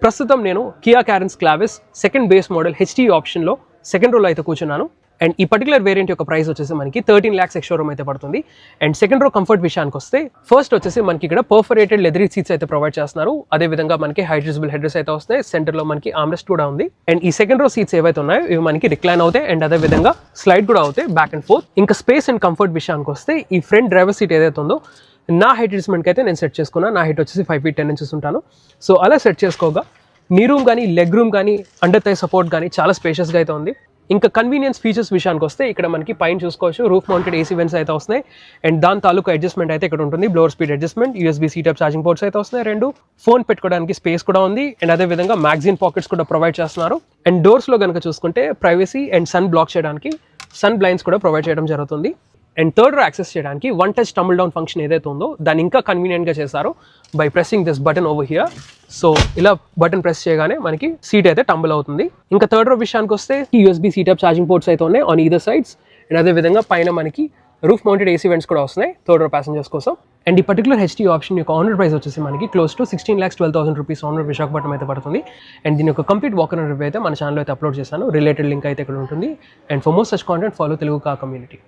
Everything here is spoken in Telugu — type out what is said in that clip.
ప్రస్తుతం నేను Kia Carens Clavis second base model HT ఆప్షన్లో సెకండ్ రోలో అయితే కూర్చున్నాను. అండ్ ఈ పర్టికులర్ వేరియంట్ యొక్క ప్రైస్ వచ్చేసి మనకి 13 lakhs ఎక్స్ షోరూమ్ అయితే పడుతుంది. అండ్ సెకండ్ రో కంఫర్ట్ విషయానికి వస్తే ఫస్ట్ వచ్చేసి మనకి ఇక్కడ పర్ఫరేటెడ్ లెదరీ సీట్స్ అయితే ప్రొవైడ్ చేస్తున్నారు. అదేవిధంగా మనకి హైడ్రజబుల్ హెడ్రెస్ అయితే వస్తాయి. సెంటర్లో మనకి ఆర్మ్రెస్ట్ కూడా ఉంది. అండ్ ఈ సెకండ్ రో సీట్స్ ఏవైతే ఉన్నాయో ఇవి మనకి రిక్లైన్ అవుతాయి అండ్ అదేవిధంగా స్లైడ్ కూడా అవుతాయి బ్యాక్ అండ్ ఫోర్త్. ఇంకా స్పేస్ అండ్ కంఫర్ట్ విషయానికి వస్తే ఈ ఫ్రంట్ డ్రైవర్ సీట్ ఏదైతే ఉందో నా హైట్ అడ్జస్ట్మెంట్కి అయితే నేను సెట్ చేసుకున్నాను. నా హైట్ వచ్చేసి 5 feet 10 inches ఉంటాను. సో అలా సెట్ చేసుకోగా నీ రూమ్ కానీ లెగ్ రూమ్ కానీ అండర్ థై సపోర్ట్ కానీ చాలా స్పేషియస్గా అయితే ఉంది. ఇంకా కన్వీనియన్స్ ఫీచర్స్ విషయానికి వస్తే ఇక్కడ మనకి పైన చూసుకోవచ్చు రూఫ్ మౌంటెడ్ ఏసీ వెంట్స్ అయితే వస్తున్నాయి. అండ్ దాని తాలూకు అడ్జస్ట్మెంట్ అయితే ఇక్కడ ఉంటుంది. Blower speed adjustment, USB C type charging ports అయితే వస్తున్నాయి. 2 ఫోన్ పెట్టుకోవడానికి స్పేస్ కూడా ఉంది. అండ్ అదేవిధంగా మ్యాగజైన్ పాకెట్స్ కూడా ప్రొవైడ్ చేస్తున్నారు. అండ్ డోర్స్లో కనుక చూసుకుంటే ప్రైవసీ అండ్ సన్ బ్లాక్ చేయడానికి సన్ బ్లైండ్స్ కూడా ప్రొవైడ్ చేయడం జరుగుతుంది. అండ్ థర్డ్ రో యాక్సెస్ చేయడానికి one touch tumble down function ఏదైతే ఉందో దాన్ని ఇంకా కన్వీనియంట్గా చేశారు by pressing this button over here. So ఇలా బటన్ ప్రెస్ చేయగానే మనకి సీట్ అయితే టంబుల్ అవుతుంది. ఇంకా థర్డ్ రో విషయానికి వస్తే USB C type charging ports అయితే ఉన్నాయి ఆన్ ఈదర్ సైడ్స్. అండ్ అదేవిధంగా పైన మనకి రూఫ్ మౌంటెడ్ ఏసీ వెంట్స్ కూడా వస్తున్నాయి థర్డ్ రో ప్యాసింజర్స్ కోసం. అండ్ ఈ పర్టికులర్ హెచ్టీ ఆప్షన్ యొక్క ఆనర్ ప్రైస్ వచ్చేసి మనకి close to 16,12,000 rupees honour Visakhapatnam అయితే పడుతుంది. అండ్ దీని యొక్క కంప్లీట్ వాకర్ రివ్యూ అయితే మన ఛానల్లో అయితే అప్లోడ్ చేశాను. రిలేటెడ్ లింక్ అయితే ఇక్కడ ఉంటుంది. And for more such content follow Telugu car community.